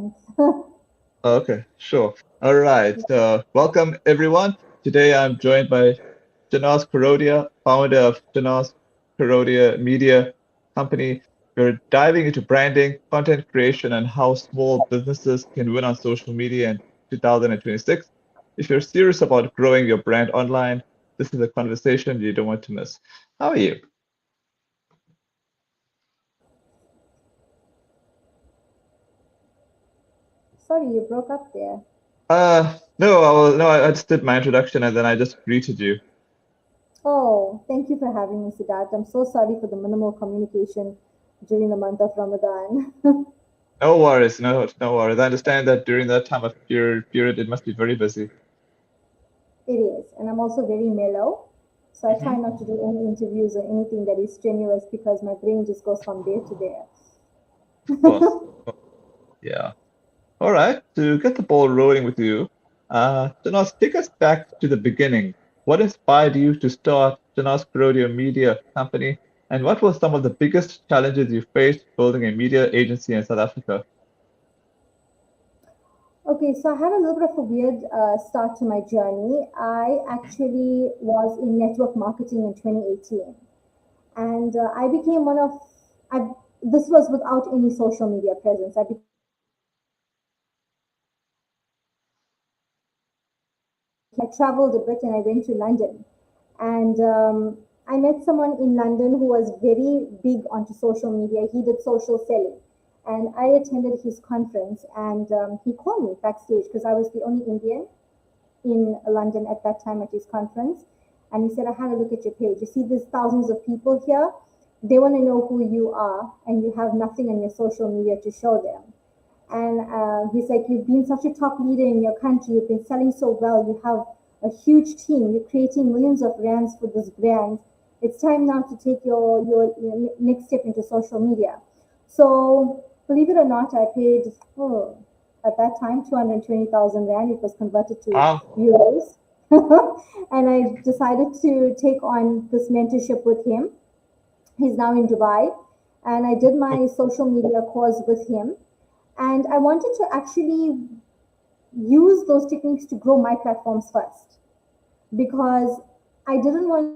month. Okay, sure. All right. Welcome, everyone. Today I'm joined by Shinaaz Karodia, founder of Shinaaz Karodia Media Company. We're diving into branding, content creation, and how small businesses can win on social media in 2026. If you're serious about growing your brand online, this is a conversation you don't want to miss. How are you? Sorry, you broke up there. I just did my introduction and then I just greeted you. Oh, thank you for having me, Siddharth. I'm so sorry for the minimal communication during the month of Ramadan. No worries, no worries. I understand that during that time of period it must be very busy. It is, and I'm also very mellow, so I try Hmm. not to do any interviews or anything that is strenuous because my brain just goes from there to there. Of course. Yeah. All right. To get the ball rolling with you, Janos, take us back to the beginning. What inspired you to start Janos Karodia Media Company, and what were some of the biggest challenges you faced building a media agency in South Africa? Okay, so I had a little bit of a weird start to my journey. I actually was in network marketing in 2018, and I became one of I. This was without any social media presence. I became one of the first influencers in South Africa. I traveled a bit and I went to London, and I met someone in London who was very big onto social media. He did social selling, and I attended his conference, and he called me backstage because I was the only Indian in London at that time at his conference. And he said, I had a look at your page. You see, there's thousands of people here. They want to know who you are, and you have nothing on your social media to show them. And he's like, you've been such a top leader in your country. You've been selling so well. You have a huge team. You're creating millions of rands for this brand. It's time now to take your next step into social media. So believe it or not, I paid at that time 220,000 rand. It was converted to Wow. euros, and I decided to take on this mentorship with him. He's now in Dubai, and I did my social media course with him. And I wanted to actually use those techniques to grow my platforms first because I didn't want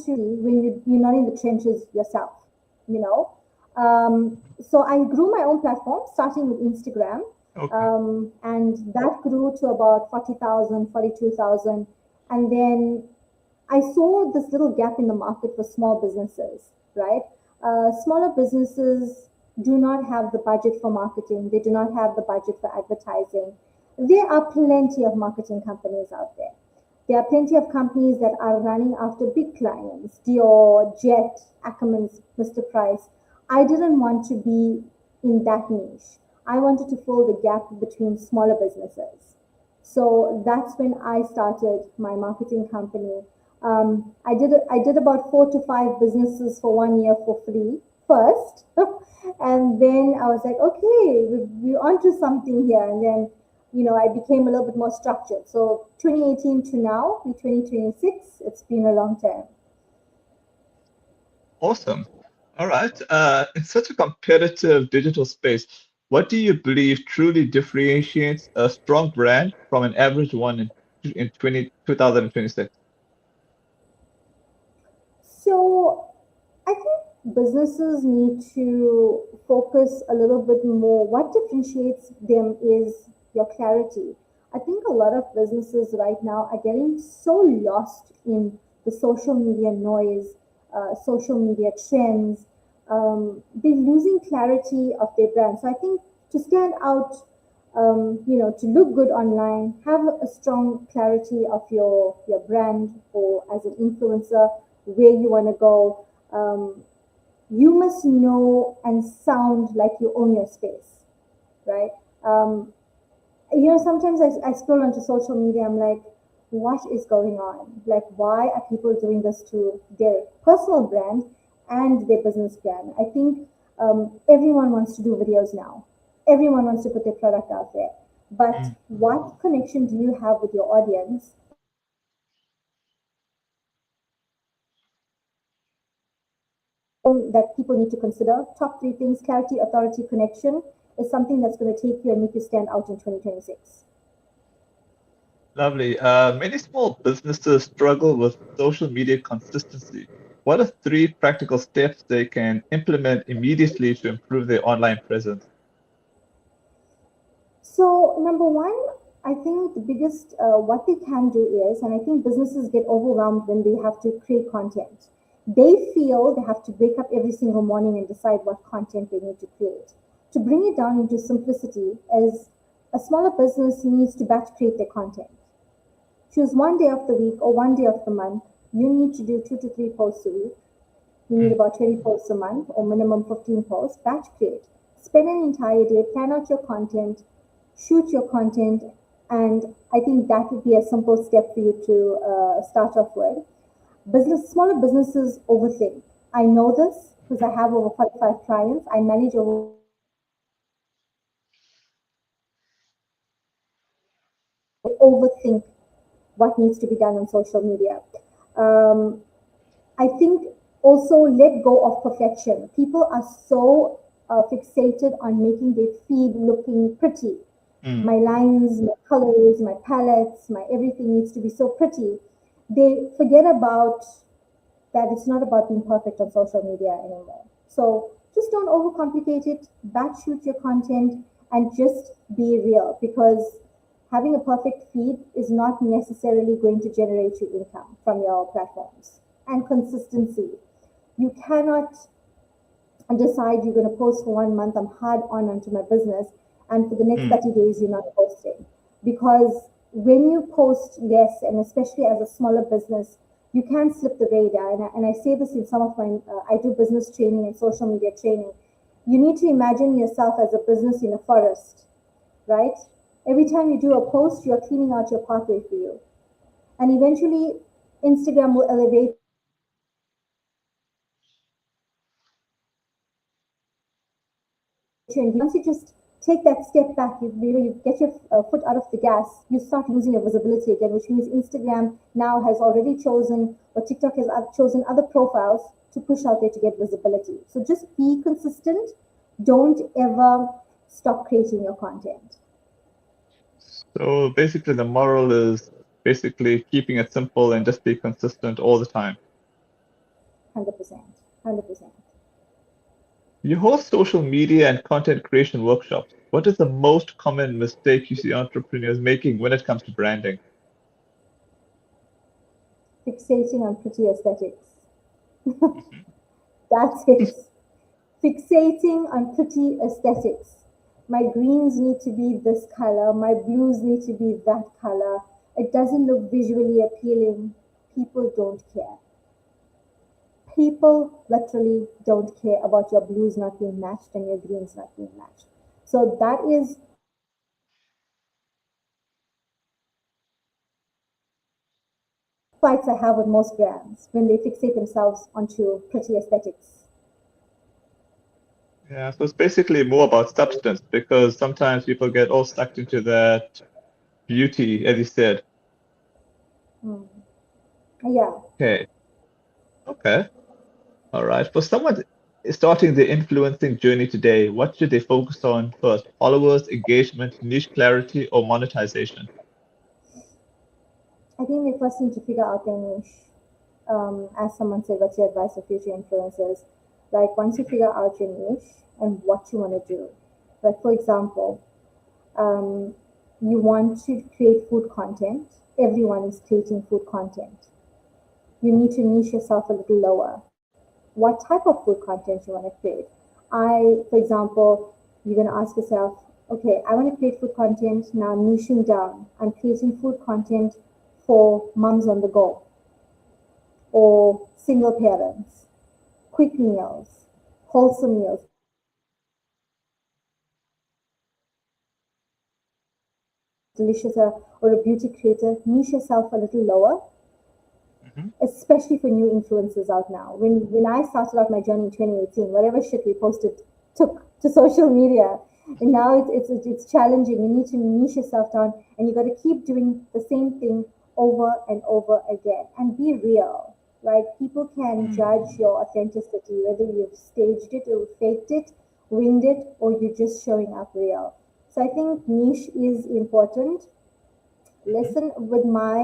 to when you're not in the trenches yourself, you know. So I grew my own platform, starting with Instagram, Okay. and that grew to about 40,000, 42,000, and then I saw this little gap in the market for small businesses, right? Smaller businesses do not have the budget for marketing, they do not have the budget for advertising. There are plenty of marketing companies out there. There are plenty of companies that are running after big clients, Dior, Jet, Ackermans, Mr. Price. I didn't want to be in that niche. I wanted to fill the gap between smaller businesses. So that's when I started my marketing company. I did about 4 to 5 businesses for 1 year for free first, and then I was like, okay, we're onto something here. And then I became a little bit more structured. So 2018 to now, in 2026, it's been a long time. Awesome. All right. In such a competitive digital space, what do you believe truly differentiates a strong brand from an average one in 2026? So I think businesses need to focus a little bit more. What differentiates them is your clarity. I think a lot of businesses right now are getting so lost in the social media noise, social media trends. They're losing clarity of their brand. So I think to stand out, to look good online, have a strong clarity of your brand or as an influencer, where you want to go. You must know and sound like you own your space, right? Um, Sometimes I scroll onto social media, I'm like, what is going on? Like, why are people doing this to their personal brand and their business brand? I think everyone wants to do videos now. Everyone wants to put their product out there. But what connection do you have with your audience that people need to consider. Top three things: clarity, authority, connection is something that's going to take you and make you stand out in 2026. Lovely. Many small businesses struggle with social media consistency. What are three practical steps they can implement immediately to improve their online presence? So, number one, I think the biggest what they can do is, and I think businesses get overwhelmed when they have to create content. They feel they have to wake up every single morning and decide what content they need to create. To bring it down into simplicity, as a smaller business needs to batch create their content. Choose one day of the week or one day of the month. You need to do 2 to 3 posts a week. You need Mm. about 20 posts a month or minimum 15 posts. Batch create. Spend an entire day, plan out your content, shoot your content, and I think that would be a simple step for you to start off with. Smaller businesses overthink. I know this because I have over 45 clients. I manage over 45 clients. They overthink what needs to be done on social media. Um, I think also let go of perfection. People are so fixated on making their feed looking pretty. Mm. My lines, my colors, my palettes, my everything needs to be so pretty. They forget about that it's not about being perfect on social media anymore. So just don't overcomplicate it, batch shoot your content, and just be real because having a perfect feed is not necessarily going to generate you income from your platforms. And consistency. You cannot decide you're going to post for 1 month, I'm hard on onto my business, and for the next Mm. 30 days, you're not posting. Because when you post less, and especially as a smaller business, you can slip the radar. And I say this in some of my, I do business training and social media training. You need to imagine yourself as a business in a forest, right? Every time you do a post, you're cleaning out your pathway for you. And eventually, Instagram will elevate you and give you visibility. Once you just take that step back, you get your foot out of the gas, you start losing your visibility again, which means Instagram now has already chosen, or TikTok has chosen other profiles to push out there to get visibility. So just be consistent. Don't ever stop creating your content. So basically, the moral is basically keeping it simple and just be consistent all the time. 100%. 100%. You host social media and content creation workshops. What is the most common mistake you see entrepreneurs making when it comes to branding? Fixating on pretty aesthetics. Mhm. That's it. Fixating on pretty aesthetics. My greens need to be this color, my blues need to be that color. It doesn't look visually appealing. People don't care. People literally don't care about your blues not being matched and your greens not being matched. So that is fights I have with most brands when they fixate themselves onto pretty aesthetics. Yeah, so it's basically more about substance because sometimes people get all sucked into that beauty, as you said. Mm. Yeah, Okay, okay, all right. For someone starting the influencing journey today, what should they focus on first? Followers, engagement, niche clarity, or monetization? I think they first need to figure out their niche. As someone said, what's your advice for future influencers? Like once you figure out your niche and what you want to do, like for example, um, you want to create food content. Everyone is creating food content. You need to niche yourself a little lower. What type of food content you want to create? For example, you're going to ask yourself, okay, I want to create food content. Now I'm niching down. I'm creating food content for moms on the go or single parents, quick meals, wholesome meals. Delicious or a beauty creator, niche yourself a little lower, Mhm. especially for new influencers out now. When I started out my journey in 2018, whatever shit we posted took to social media, and now it's challenging. You need to niche yourself down, and you got to keep doing the same thing over and over again, and be real. right? People can Mm. judge your authenticity, whether you've staged it or faked it, winged it, or you're just showing up real. So I think niche is important. Mhm. Listen, with my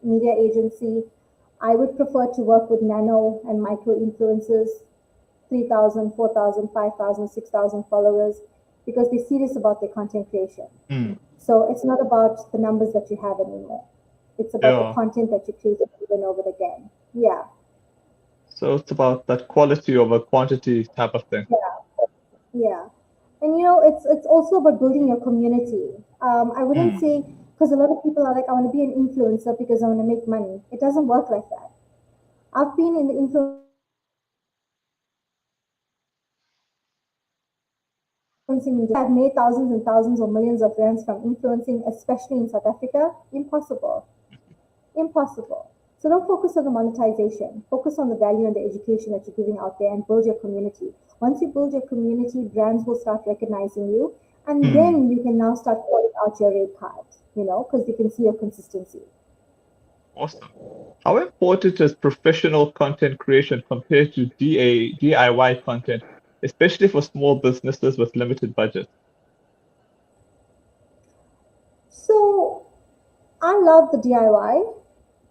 media agency, I would prefer to work with nano and micro influencers, 3,000, 4,000, 5,000, 6,000 followers, because they're serious about their content creation. Mm. So it's not about the numbers that you have anymore. It's about the Yeah. content that you create over and over again. Yeah, So it's about that quality over quantity type of thing. yeah, yeah. And it's also about building your community. I wouldn't Mm. say, because a lot of people are like, I want to be an influencer because I want to make money. It doesn't work like that. I've been in the influencing industry for 10 years. I've made thousands and thousands or millions of rands from influencing, especially in South Africa. Impossible. Impossible. So don't focus on the monetization. Focus on the value and the education that you're giving out there and build your community. Once you build your community, brands will start recognizing you. And Mm. then you can now start calling out your rate card, because they can see your consistency. Awesome. How important is professional content creation compared to DIY content, especially for small businesses with limited budgets? So I love the DIY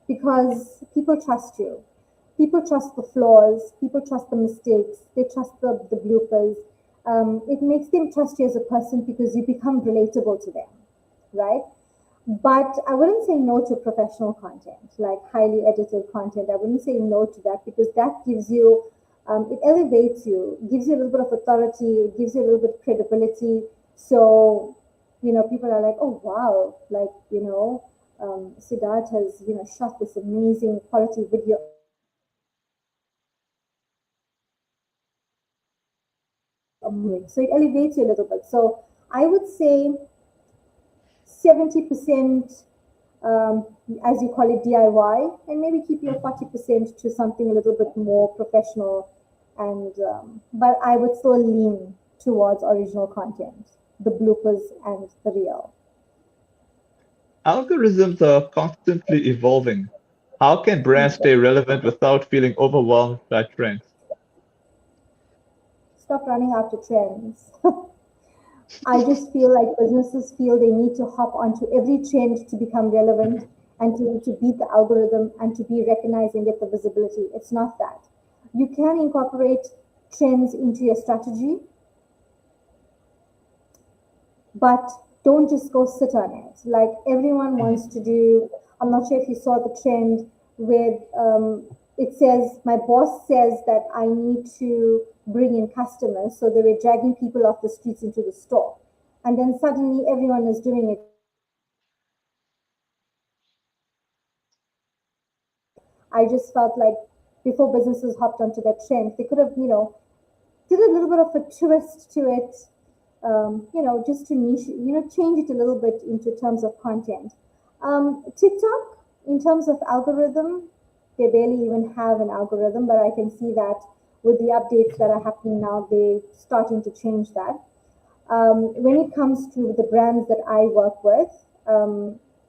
because people trust you. People trust the flaws. People trust the mistakes. They trust the bloopers. It makes them trust you as a person because you become relatable to them, right? But I wouldn't say no to professional content, like highly edited content. I wouldn't say no to that because that gives you, it elevates you, gives you a little bit of authority, it gives you a little bit of credibility. So, people are like, oh, wow, like, Siddharth has, shot this amazing quality video on his phone. So it elevates you a little bit. So I would say 70%, um, as you call it, DIY, and maybe keep your 40% to something a little bit more professional. And but I would still lean towards original content, the bloopers and the real. Algorithms are constantly evolving. How can brands stay relevant without feeling overwhelmed by trends? Stop running after trends. I just feel like businesses feel they need to hop onto every trend to become relevant and to beat the algorithm and to be recognized and get the visibility. It's not that. You can incorporate trends into your strategy, but don't just go sit on it. Like everyone wants to do. I'm not sure if you saw the trend where it says, my boss says that I need to bring in customers. So they were dragging people off the streets into the store. And then suddenly everyone is doing it. I just felt like before businesses hopped onto that trend, they could have, did a little bit of a twist to it, just to niche, change it a little bit into terms of content. TikTok, in terms of algorithm, they barely even have an algorithm, but I can see that with the updates that are happening now, they're starting to change that. When it comes to the brands that I work with,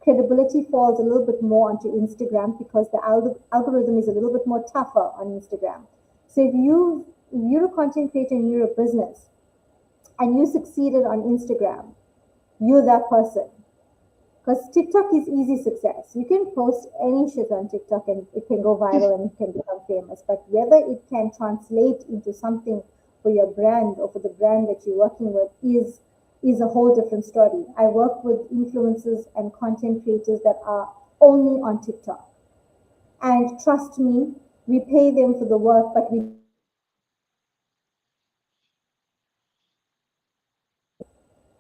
credibility falls a little bit more onto Instagram because the algorithm is a little bit more tougher on Instagram. So if you're a content creator and you're a business and you succeeded on Instagram, you're that person. Because TikTok is easy success. You can post any shit on TikTok and it can go viral and it can become famous. But whether it can translate into something for your brand or for the brand that you're working with is a whole different story. I work with influencers and content creators that are only on TikTok. And trust me, we pay them for the work, but we don't get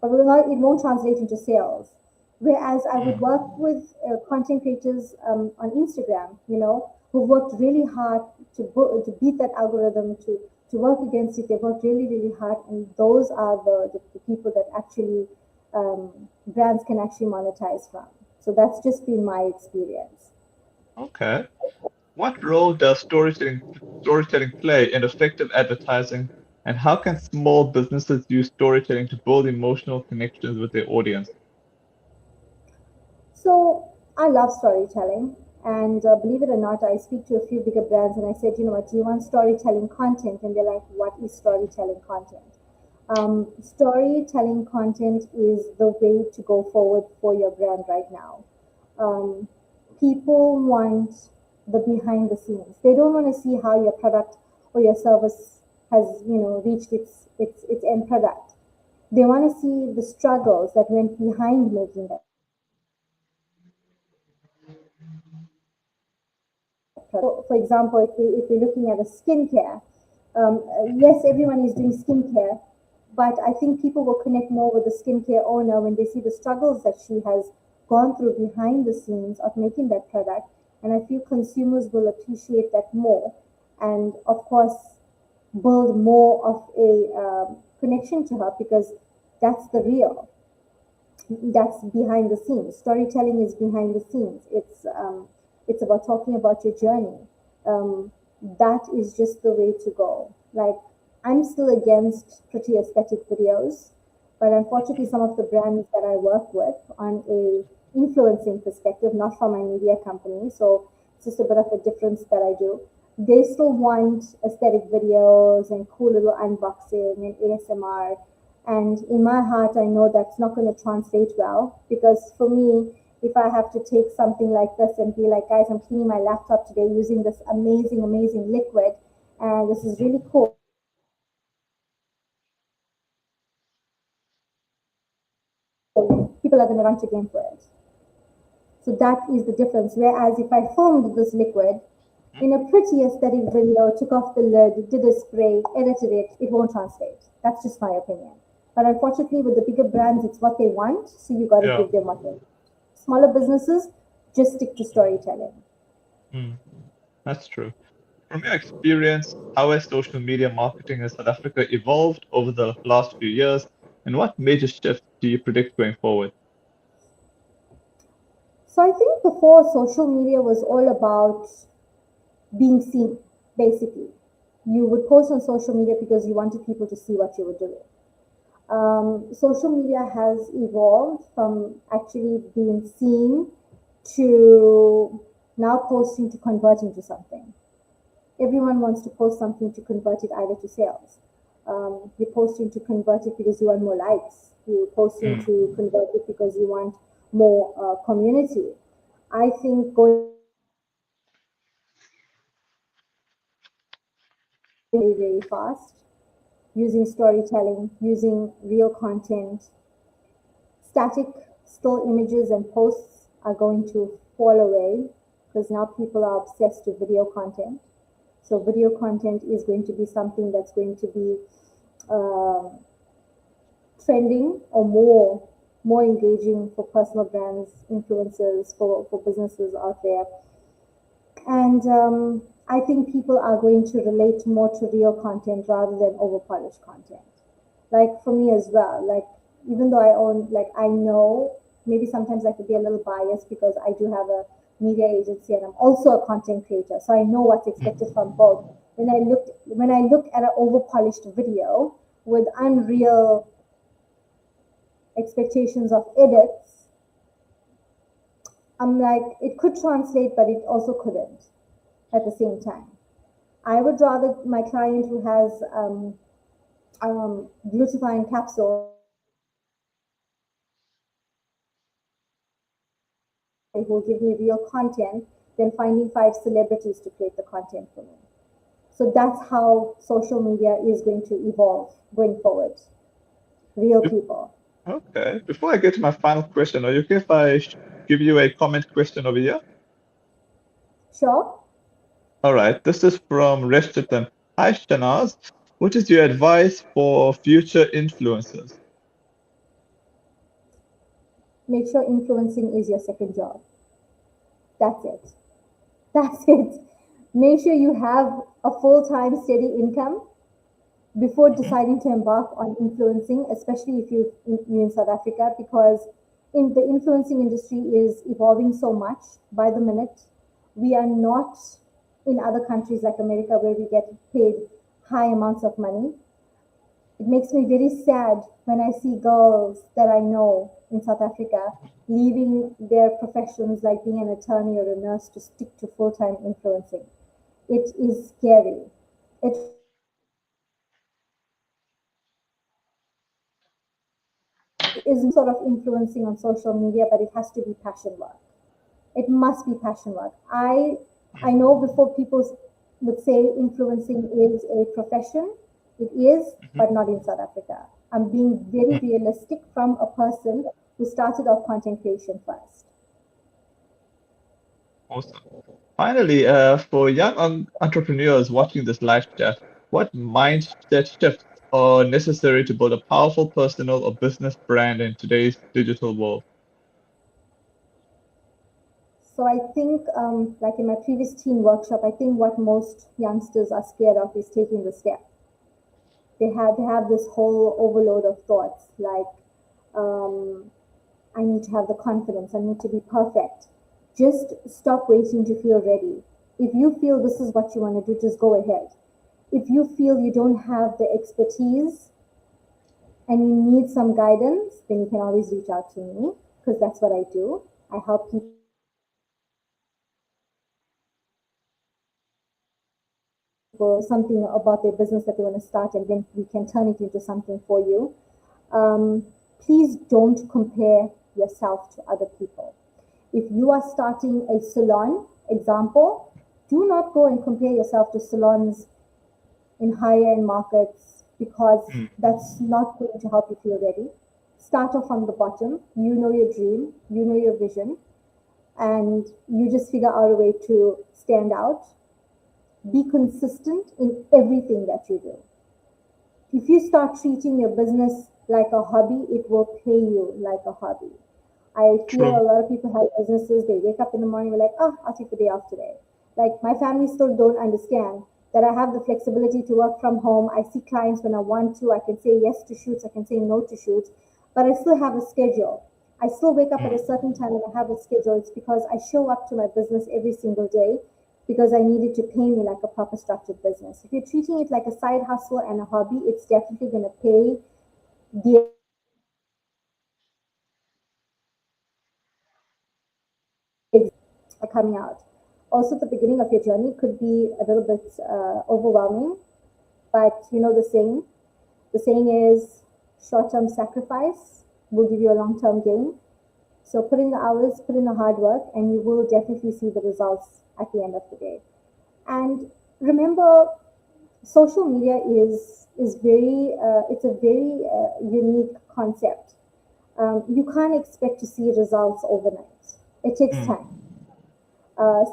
but it won't translate into sales. Whereas I would work with content creators on Instagram, who worked really hard to beat that algorithm, to work against it. They worked really, really hard, and those are the people that actually brands can actually monetize from. So that's just been my experience. Okay. What role does storytelling play in effective advertising, and how can small businesses use storytelling to build emotional connections with their audience? So I love storytelling. And believe it or not, I speak to a few bigger brands and I said, you know what, do you want storytelling content? And they're like, what is storytelling content? Storytelling content is the way to go forward for your brand right now. Um, People want the behind the scenes. They don't want to see how your product or your service has, reached its end product. They want to see the struggles that went behind making that product. For example, if we're looking at a skincare, yes, everyone is doing skincare, but I think people will connect more with the skincare owner when they see the struggles that she has gone through behind the scenes of making that product. And I feel consumers will appreciate that more. And of course, build more of a connection to her because that's the real, that's behind the scenes. Storytelling is behind the scenes. It's about talking about your journey. That is just the way to go. Like, I'm still against pretty aesthetic videos, but unfortunately, some of the brands that I work with on a influencing perspective, not from my media company, so it's just a bit of a difference that I do. They still want aesthetic videos and cool little unboxing and ASMR, and in my heart, I know that's not going to translate well because for me, if I have to take something like this and be like, guys, I'm cleaning my laptop today using this amazing, amazing liquid, and this is really cool. People are going to run to game for it. So that is the difference. Whereas if I filmed this liquid in a pretty aesthetic video, took off the lid, did a spray, edited it, it won't translate. That's just my opinion. But unfortunately, with the bigger brands, it's what they want, so you got to Yeah. give them what they want. Smaller businesses just stick to storytelling. Mm, that's true. From your experience, how has social media marketing in South Africa evolved over the last few years, and what major shifts do you predict going forward? So I think before social media was all about being seen, basically. You would post on social media because you wanted people to see what you were doing. Social media has evolved from actually being seen to now posting to converting to something. Everyone wants to post something to convert it either to sales. You're posting to convert it because you want more likes. You're posting Mm, to convert it because you want more community. I think going very, very fast, using storytelling, using real content, static still images and posts are going to fall away because now people are obsessed with video content. So video content is going to be something that's going to be um, trending or more engaging for personal brands, influencers, for businesses out there. And I think people are going to relate more to real content rather than over polished content. Like for me as well, like even though I own, like I know maybe sometimes I could be a little biased because I do have a media agency and I'm also a content creator. So I know what's expected mm, from both. When I look at an over polished video with unreal expectations of edits, I'm like, it could translate, but it also couldn't at the same time. I would rather my client who has glutathione capsules who will give me real content than finding five celebrities to create the content for me. So that's how social media is going to evolve going forward. Real Bef- people. Okay. Before I get to my final question, are you okay if I give you a comment question over here? Sure. All right. This is from Reshchitan. Hi, Shanaz. What is your advice for future influencers? Make sure influencing is your second job. That's it. That's it. Make sure you have a full time steady income before Hmm. deciding to embark on influencing, especially if you're in South Africa, because in the influencing industry is evolving so much by the minute. We are not in other countries like America where we get paid high amounts of money. It makes me very sad when I see girls that I know in South Africa, leaving their professions like being an attorney or a nurse to stick to full-time influencing. It is scary. It is sort of influencing on social media, but it has to be passion work. It must be passion work. I know before people would say influencing is a profession. It is, Mhm. but not in South Africa. I'm being very realistic from a person who started off content creation first. Awesome. Finally, for young entrepreneurs watching this live chat, what mindset shifts are necessary to build a powerful personal or business brand in today's digital world? So I think, like in my previous teen workshop, I think what most youngsters are scared of is taking the step. They have this whole overload of thoughts like, um, I need to have the confidence. I need to be perfect. Just stop waiting to feel ready. If you feel this is what you want to do, just go ahead. If you feel you don't have the expertise and you need some guidance, then you can always reach out to me because that's what I do. I help people something about their business that they want to start, and then we can turn it into something for you. Um, Please don't compare yourself to other people. If you are starting a salon, example, do not go and compare yourself to salons in higher end markets because Mm, that's not going to help you feel ready. Start off from the bottom. You know your dream, you know your vision, and you just figure out a way to stand out. Be consistent in everything that you do. If you start treating your business like a hobby, it will pay you like a hobby. I feel true. a lot of people have businesses, they wake up in the morning, we're like, oh, I'll take the day off today. Like my family still don't understand that I have the flexibility to work from home. I see clients when I want to. I can say yes to shoots, I can say no to shoots, but I still have a schedule. I still wake up at a Mm, certain time and I have a schedule. It's because I show up to my business every single day because I need it to pay me like a proper structured business. If you're treating it like a side hustle and a hobby, it's definitely going to pay the are coming out. Also, the beginning of your journey could be a little bit overwhelming, but you know the saying. The saying is short-term sacrifice will give you a long-term gain. So put in the hours, put in the hard work, and you will definitely see the results at the end of the day. And remember, social media is very it's a very unique concept. You can't expect to see results overnight. It takes mm, time.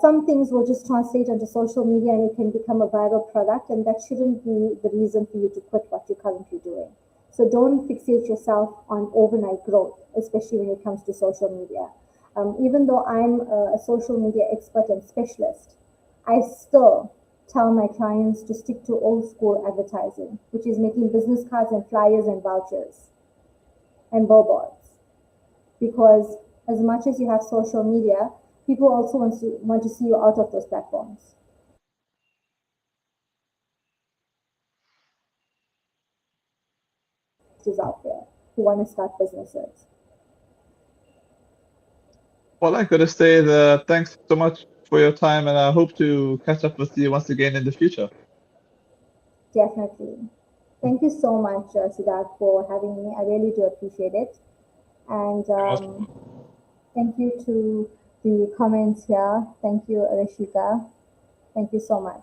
Some things will just translate onto social media and it can become a viral product, and that shouldn't be the reason for you to quit what you're currently doing. So don't fixate yourself on overnight growth, especially when it comes to social media. Even though I'm a social media expert and specialist, I still tell my clients to stick to old school advertising, which is making business cards and flyers and vouchers and billboards, because as much as you have social media, people also want to see you out of those platforms. Is out there who want to start businesses. Well, I gotta say that thanks so much for your time, and I hope to catch up with you once again in the future. Definitely. Thank you so much, Siddharth, for having me. I really do appreciate it. And You're most welcome. thank you to the comments here. Thank you, Rashika. Thank you so much.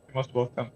You're most welcome.